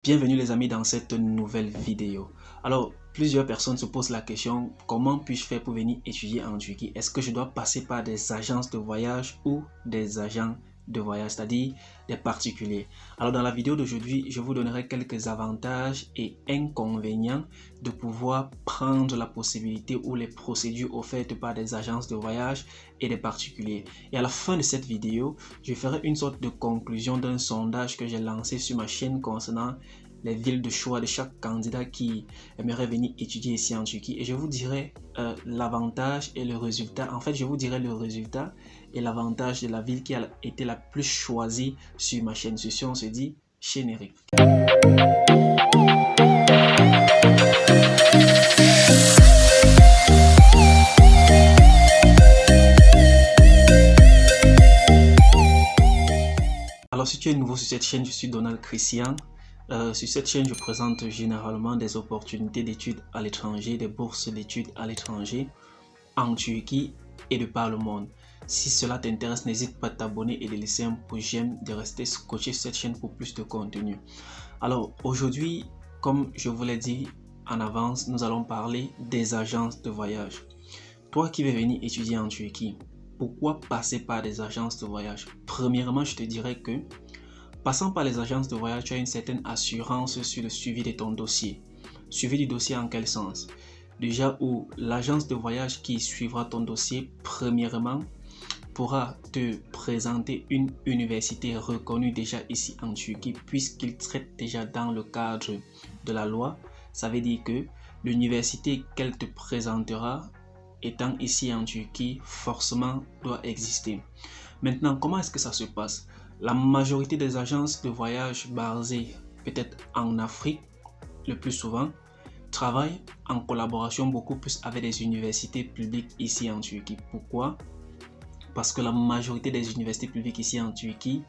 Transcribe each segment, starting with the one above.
Bienvenue les amis dans cette nouvelle vidéo. Alors, plusieurs personnes se posent la question, comment puis-je faire pour venir étudier en Turquie? Est-ce que je dois passer par des agences de voyage ou des agents de voyage, c'est-à-dire des particuliers? Alors dans la vidéo d'aujourd'hui, je vous donnerai quelques avantages et inconvénients de pouvoir prendre la possibilité ou les procédures offertes par des agences de voyage et des particuliers. Et à la fin de cette vidéo, je ferai une sorte de conclusion d'un sondage que j'ai lancé sur ma chaîne concernant les villes de choix de chaque candidat qui aimerait venir étudier ici en Turquie. Et je vous dirai l'avantage et le résultat. En fait, je vous dirai le résultat et l'avantage de la ville qui a été la plus choisie sur ma chaîne. Ceci, on se dit générique. Alors, si tu es nouveau sur cette chaîne, je suis Donald Christian. Sur cette chaîne, je présente généralement des opportunités d'études à l'étranger, des bourses d'études à l'étranger, en Turquie et de par le monde. Si cela t'intéresse, n'hésite pas à t'abonner et de laisser un pouce j'aime, de rester scotché sur cette chaîne pour plus de contenu. Alors, aujourd'hui, comme je vous l'ai dit en avance, nous allons parler des agences de voyage. Toi qui veux venir étudier en Turquie, pourquoi passer par des agences de voyage? Premièrement, je te dirais que passant par les agences de voyage, tu as une certaine assurance sur le suivi de ton dossier. Suivi du dossier en quel sens? Déjà où l'agence de voyage qui suivra ton dossier, premièrement, pourra te présenter une université reconnue déjà ici en Turquie puisqu'il traite déjà dans le cadre de la loi. Ça veut dire que l'université qu'elle te présentera étant ici en Turquie, forcément doit exister. Maintenant, comment est-ce que ça se passe? La majorité des agences de voyage basées peut-être en Afrique, le plus souvent, travaillent en collaboration beaucoup plus avec des universités publiques ici en Turquie. Pourquoi? Parce que la majorité des universités publiques ici en Turquie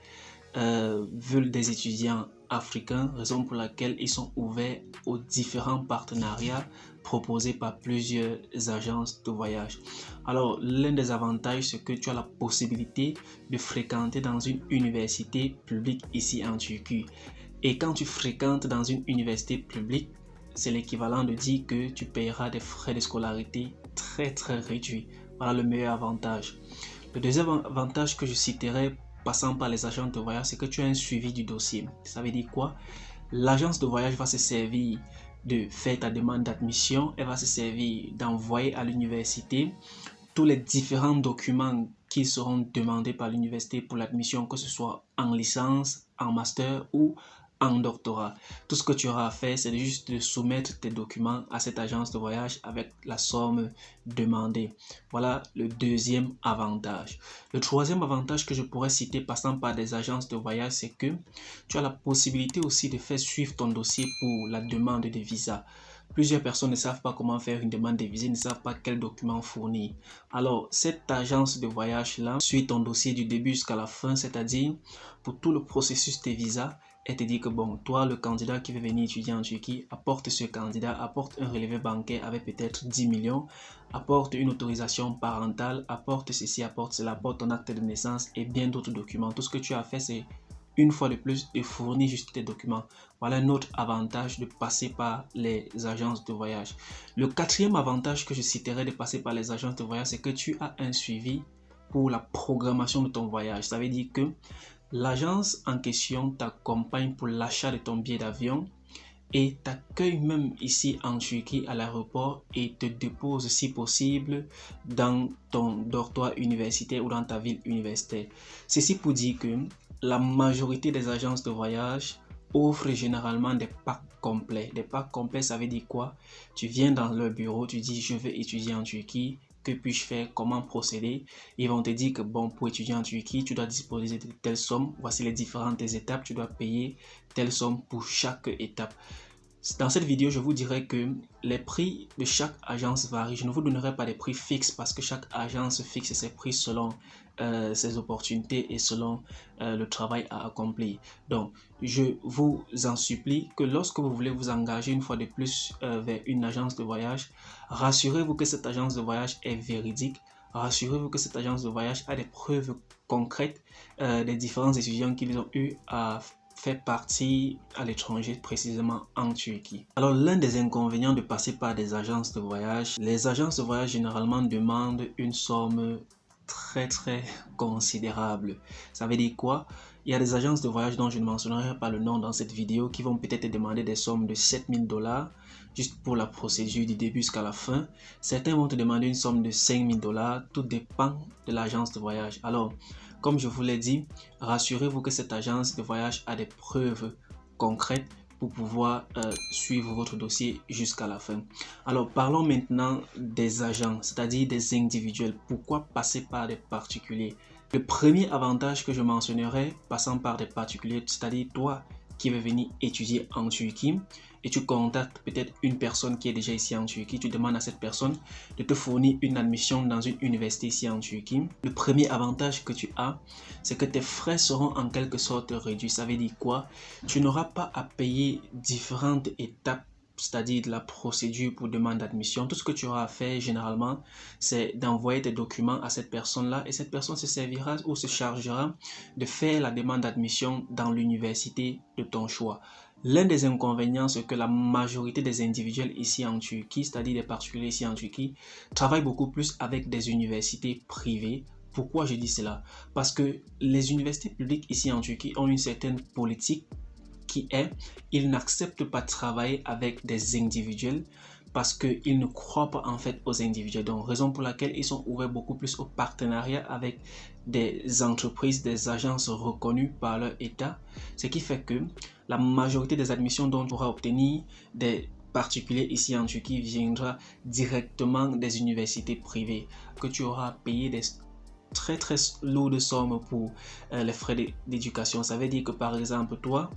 veulent des étudiants africains, raison pour laquelle ils sont ouverts aux différents partenariats proposés par plusieurs agences de voyage. Alors, l'un des avantages, c'est que tu as la possibilité de fréquenter dans une université publique ici en Turquie. Et quand tu fréquentes dans une université publique, c'est l'équivalent de dire que tu paieras des frais de scolarité très réduits. Voilà le meilleur avantage. Le deuxième avantage que je citerai passant par les agences de voyage, c'est que tu as un suivi du dossier. Ça veut dire quoi? L'agence de voyage va se servir de faire ta demande d'admission, elle va se servir d'envoyer à l'université tous les différents documents qui seront demandés par l'université pour l'admission, que ce soit en licence, en master ou en doctorat. Tout ce que tu auras à faire, c'est juste de soumettre tes documents à cette agence de voyage avec la somme demandée. Voilà le deuxième avantage. Le troisième avantage que je pourrais citer passant par des agences de voyage, c'est que tu as la possibilité aussi de faire suivre ton dossier pour la demande de visa. Plusieurs personnes ne savent pas comment faire une demande de visa, ne savent pas quels documents fournir. Alors, cette agence de voyage-là suit ton dossier du début jusqu'à la fin, c'est-à-dire pour tout le processus de visa, elle te dit que bon, toi, le candidat qui veut venir étudier en Turquie, apporte ce candidat, apporte un relevé bancaire avec peut-être 10 millions, apporte une autorisation parentale, apporte ceci, apporte cela, apporte ton acte de naissance et bien d'autres documents. Tout ce que tu as fait, c'est une fois de plus de fournir juste tes documents. Voilà un autre avantage de passer par les agences de voyage. Le quatrième avantage que je citerai de passer par les agences de voyage, c'est que tu as un suivi pour la programmation de ton voyage. Ça veut dire que l'agence en question t'accompagne pour l'achat de ton billet d'avion et t'accueille même ici en Turquie à l'aéroport et te dépose si possible dans ton dortoir universitaire ou dans ta ville universitaire. Ceci pour dire que la majorité des agences de voyage offrent généralement des packs complets. Des packs complets, ça veut dire quoi? Tu viens dans leur bureau, tu dis je veux étudier en Turquie. Que puis-je faire? Comment procéder? Ils vont te dire que bon, pour étudier en Turquie, tu dois disposer de telle somme. Voici les différentes étapes. Tu dois payer telle somme pour chaque étape. Dans cette vidéo, je vous dirai que les prix de chaque agence varient. Je ne vous donnerai pas des prix fixes parce que chaque agence fixe ses prix selon ses opportunités et selon le travail à accomplir. Donc, je vous en supplie que lorsque vous voulez vous engager une fois de plus vers une agence de voyage, rassurez-vous que cette agence de voyage est véridique. Rassurez-vous que cette agence de voyage a des preuves concrètes des différents étudiants qu'ils ont eu à faire partie à l'étranger, précisément en Turquie. Alors l'un des inconvénients de passer par des agences de voyage, les agences de voyage généralement demandent une somme très considérable. Ça veut dire quoi? Il y a des agences de voyage dont je ne mentionnerai pas le nom dans cette vidéo qui vont peut-être demander des sommes de 7 000 $ juste pour la procédure du début jusqu'à la fin. Certains vont te demander une somme de 5 000 $, tout dépend de l'agence de voyage. Alors, comme je vous l'ai dit, rassurez-vous que cette agence de voyage a des preuves concrètes pour pouvoir suivre votre dossier jusqu'à la fin. Alors, parlons maintenant des agents, c'est-à-dire des individuels. Pourquoi passer par des particuliers? Le premier avantage que je mentionnerai, passant par des particuliers, c'est-à-dire toi qui veux venir étudier en Turquie et tu contactes peut-être une personne qui est déjà ici en Turquie, tu demandes à cette personne de te fournir une admission dans une université ici en Turquie. Le premier avantage que tu as, c'est que tes frais seront en quelque sorte réduits. Ça veut dire quoi? Tu n'auras pas à payer différentes étapes, c'est-à-dire de la procédure pour demande d'admission. Tout ce que tu auras à faire généralement, c'est d'envoyer tes documents à cette personne-là et cette personne se servira ou se chargera de faire la demande d'admission dans l'université de ton choix. L'un des inconvénients, c'est que la majorité des individuels ici en Turquie, c'est-à-dire des particuliers ici en Turquie, travaillent beaucoup plus avec des universités privées. Pourquoi je dis cela? Parce que les universités publiques ici en Turquie ont une certaine politique qui est, ils n'acceptent pas de travailler avec des individuels parce qu'ils ne croient pas en fait aux individuels. Donc, raison pour laquelle ils sont ouverts beaucoup plus au partenariat avec des entreprises, des agences reconnues par leur État. Ce qui fait que la majorité des admissions dont tu auras obtenu des particuliers ici en Turquie viendra directement des universités privées que tu auras payé des très lourde somme pour les frais d'éducation. Ça veut dire que par exemple toi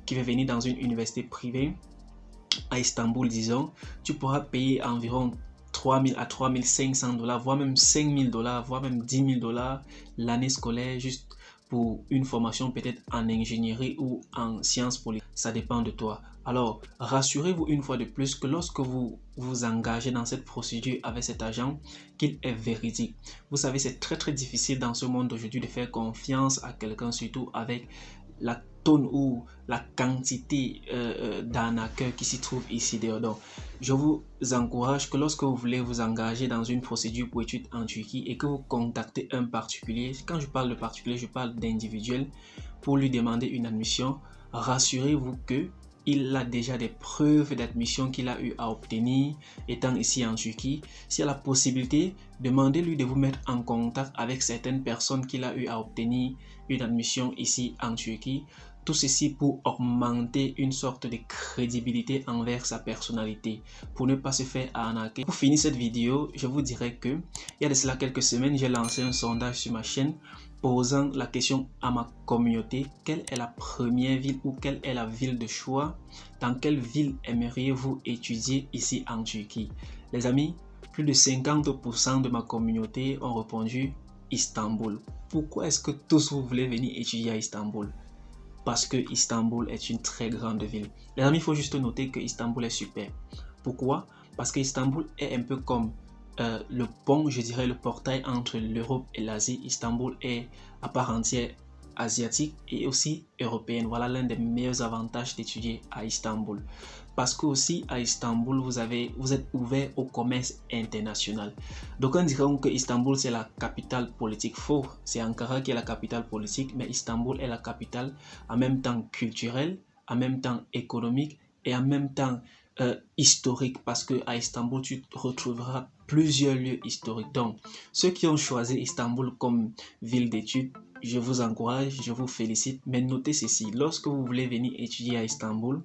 qui veux venir dans une université privée à Istanbul, disons, tu pourras payer environ 3 000 à 3 500 $, voire même 5 000 $, voire même 10 000 $ l'année scolaire juste pour une formation peut-être en ingénierie ou en sciences politiques. Ça dépend de toi. Alors, rassurez-vous une fois de plus que lorsque vous vous engagez dans cette procédure avec cet agent, qu'il est véridique. Vous savez, c'est très difficile dans ce monde d'aujourd'hui de faire confiance à quelqu'un, surtout avec la tonne ou la quantité d'arnaqueurs qui s'y trouvent ici dehors. Donc, je vous encourage que lorsque vous voulez vous engager dans une procédure pour études en Turquie et que vous contactez un particulier, quand je parle de particulier, je parle d'individuel, pour lui demander une admission, rassurez-vous que il a déjà des preuves d'admission qu'il a eu à obtenir étant ici en Turquie. S'il a la possibilité, demandez-lui de vous mettre en contact avec certaines personnes qu'il a eu à obtenir une admission ici en Turquie. Tout ceci pour augmenter une sorte de crédibilité envers sa personnalité, pour ne pas se faire arnaquer. Pour finir cette vidéo, je vous dirais que il y a de cela quelques semaines, j'ai lancé un sondage sur ma chaîne posant la question à ma communauté: quelle est la première ville ou quelle est la ville de choix? Dans quelle ville aimeriez-vous étudier ici en Turquie? Les amis, plus de 50% de ma communauté ont répondu Istanbul. Pourquoi est-ce que tous vous voulez venir étudier à Istanbul? Parce que Istanbul est une très grande ville. Les amis, il faut juste noter que Istanbul est super. Pourquoi? Parce que Istanbul est un peu comme le pont, je dirais le portail entre l'Europe et l'Asie. Istanbul est à part entière asiatique et aussi européenne. Voilà l'un des meilleurs avantages d'étudier à Istanbul. Parce que aussi à Istanbul, vous êtes ouvert au commerce international. D'aucuns diront que Istanbul c'est la capitale politique. Faux, c'est Ankara qui est la capitale politique, mais Istanbul est la capitale en même temps culturelle, en même temps économique et en même temps historique, parce que à Istanbul tu retrouveras plusieurs lieux historiques. Donc ceux qui ont choisi Istanbul comme ville d'études, je vous encourage, je vous félicite, mais notez ceci: lorsque vous voulez venir étudier à Istanbul,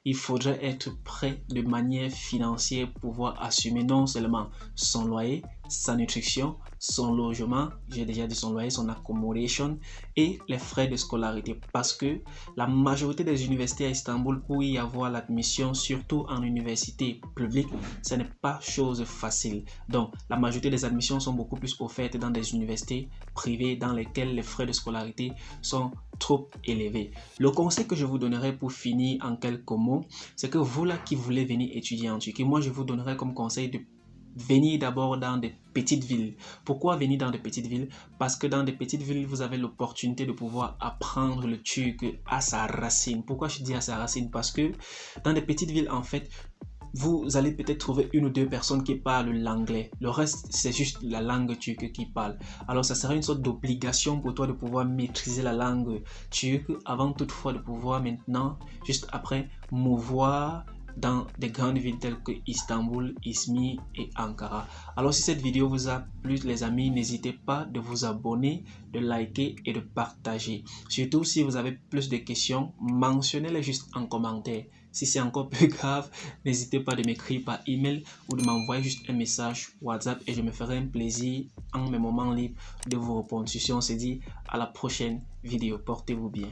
il faudrait être prêt de manière financière pour pouvoir assumer non seulement son loyer, sa nutrition, son logement, j'ai déjà dit son loyer, son accommodation et les frais de scolarité, parce que la majorité des universités à Istanbul, pour y avoir l'admission, surtout en université publique, ce n'est pas chose facile. Donc la majorité des admissions sont beaucoup plus offertes dans des universités privées dans lesquelles les frais de scolarité sont trop élevés. Le conseil que je vous donnerai pour finir en quelques mots, c'est que vous là qui voulez venir étudier en Turquie, moi je vous donnerai comme conseil venir d'abord dans des petites villes. Pourquoi venir dans des petites villes? Parce que dans des petites villes, vous avez l'opportunité de pouvoir apprendre le turc à sa racine. Pourquoi je dis à sa racine? Parce que dans des petites villes, en fait, vous allez peut-être trouver une ou deux personnes qui parlent l'anglais. Le reste, c'est juste la langue turque qui parle. Alors, ça sera une sorte d'obligation pour toi de pouvoir maîtriser la langue turque avant toutefois de pouvoir maintenant, juste après, mouvoir dans des grandes villes telles que Istanbul, Izmir et Ankara. Alors, si cette vidéo vous a plu, les amis, n'hésitez pas de vous abonner, de liker et de partager. Surtout, si vous avez plus de questions, mentionnez-les juste en commentaire. Si c'est encore plus grave, n'hésitez pas de m'écrire par email ou de m'envoyer juste un message WhatsApp et je me ferai un plaisir en mes moments libres de vous répondre. Sur ce, on se dit à la prochaine vidéo. Portez-vous bien.